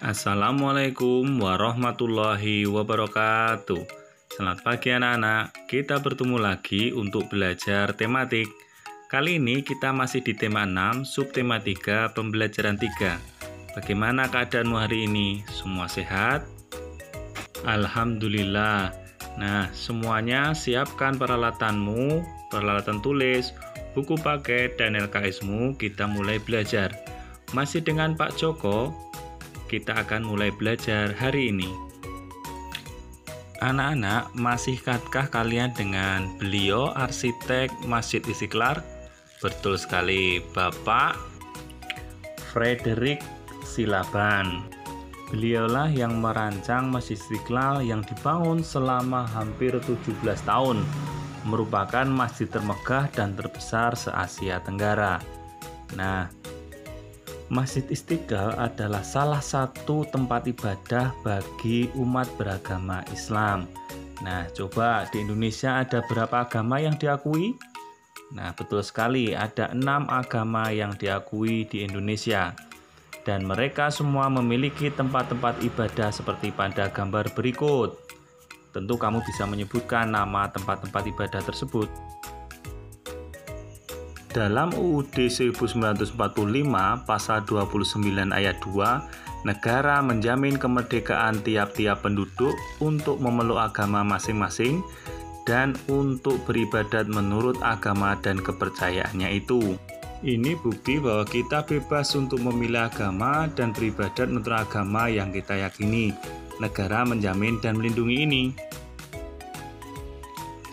Assalamualaikum warahmatullahi wabarakatuh. Selamat pagi anak-anak, kita bertemu lagi untuk belajar tematik. Kali ini kita masih di tema 6, subtema 3, pembelajaran 3. Bagaimana keadaanmu hari ini? Semua sehat? Alhamdulillah. Nah, semuanya siapkan peralatanmu, peralatan tulis, buku paket, dan LKS-mu. Kita mulai belajar. Masih dengan Pak Joko, kita akan mulai belajar hari ini. Anak-anak, masihkah kalian dengan beliau arsitek Masjid Istiqlal? Betul sekali, Bapak Frederick Silaban. Beliaulah yang merancang Masjid Istiqlal yang dibangun selama hampir 17 tahun. Merupakan masjid termegah dan terbesar se-Asia Tenggara. Nah, Masjid Istiqlal adalah salah satu tempat ibadah bagi umat beragama Islam. Nah, coba di Indonesia ada berapa agama yang diakui? Nah, betul sekali, ada 6 agama yang diakui di Indonesia. Dan mereka semua memiliki tempat-tempat ibadah seperti pada gambar berikut. Tentu kamu bisa menyebutkan nama tempat-tempat ibadah tersebut. Dalam UUD 1945 pasal 29 ayat 2, negara menjamin kemerdekaan tiap-tiap penduduk untuk memeluk agama masing-masing dan untuk beribadat menurut agama dan kepercayaannya itu. Ini bukti bahwa kita bebas untuk memilih agama dan beribadat menurut agama yang kita yakini. Negara menjamin dan melindungi ini.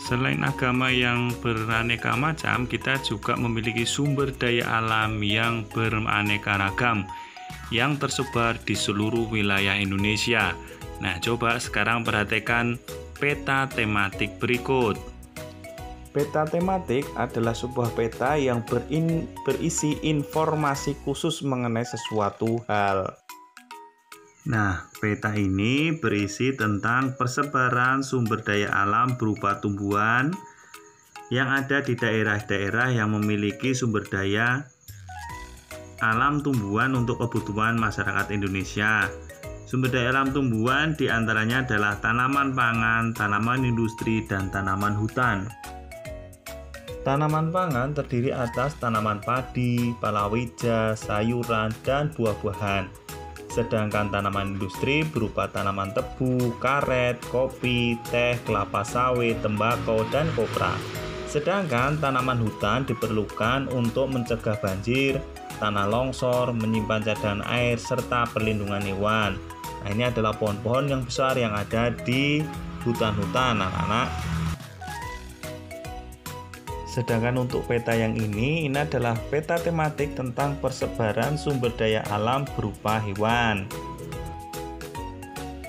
Selain agama yang beraneka macam, kita juga memiliki sumber daya alam yang beraneka ragam yang tersebar di seluruh wilayah Indonesia. Nah, coba sekarang perhatikan peta tematik berikut. Peta tematik adalah sebuah peta yang berisi informasi khusus mengenai sesuatu hal. Nah, peta ini berisi tentang persebaran sumber daya alam berupa tumbuhan yang ada di daerah-daerah yang memiliki sumber daya alam tumbuhan untuk kebutuhan masyarakat Indonesia. Sumber daya alam tumbuhan diantaranya adalah tanaman pangan, tanaman industri, dan tanaman hutan. Tanaman pangan terdiri atas tanaman padi, palawija, sayuran, dan buah-buahan. Sedangkan tanaman industri berupa tanaman tebu, karet, kopi, teh, kelapa sawit, tembakau, dan kopra. Sedangkan tanaman hutan diperlukan untuk mencegah banjir, tanah longsor, menyimpan cadangan air, serta perlindungan hewan. Nah, ini adalah pohon-pohon yang besar yang ada di hutan-hutan, anak-anak. Sedangkan untuk peta yang ini adalah peta tematik tentang persebaran sumber daya alam berupa hewan.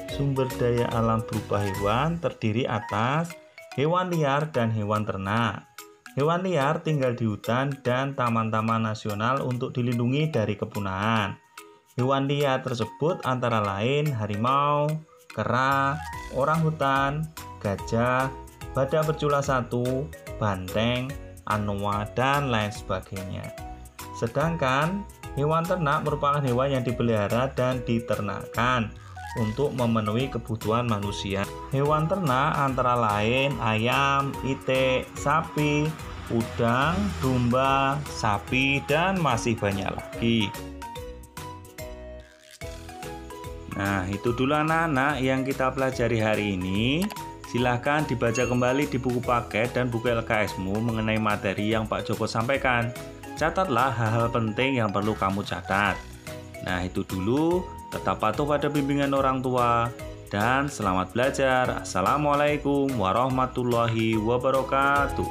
Sumber daya alam berupa hewan terdiri atas hewan liar dan hewan ternak. Hewan liar tinggal di hutan dan taman-taman nasional untuk dilindungi dari kepunahan. Hewan liar tersebut antara lain harimau, kera, orangutan, gajah, badak bercula 1, banteng, anoa, dan lain sebagainya. Sedangkan hewan ternak merupakan hewan yang dipelihara dan diternakkan untuk memenuhi kebutuhan manusia. Hewan ternak antara lain ayam, itik, sapi, udang, domba, sapi, dan masih banyak lagi. Nah, itu dulu anak-anak yang kita pelajari hari ini. Silahkan dibaca kembali di buku paket dan buku LKS-mu mengenai materi yang Pak Joko sampaikan. Catatlah hal-hal penting yang perlu kamu catat. Nah, itu dulu. Tetap patuh pada bimbingan orang tua. Dan selamat belajar. Assalamualaikum warahmatullahi wabarakatuh.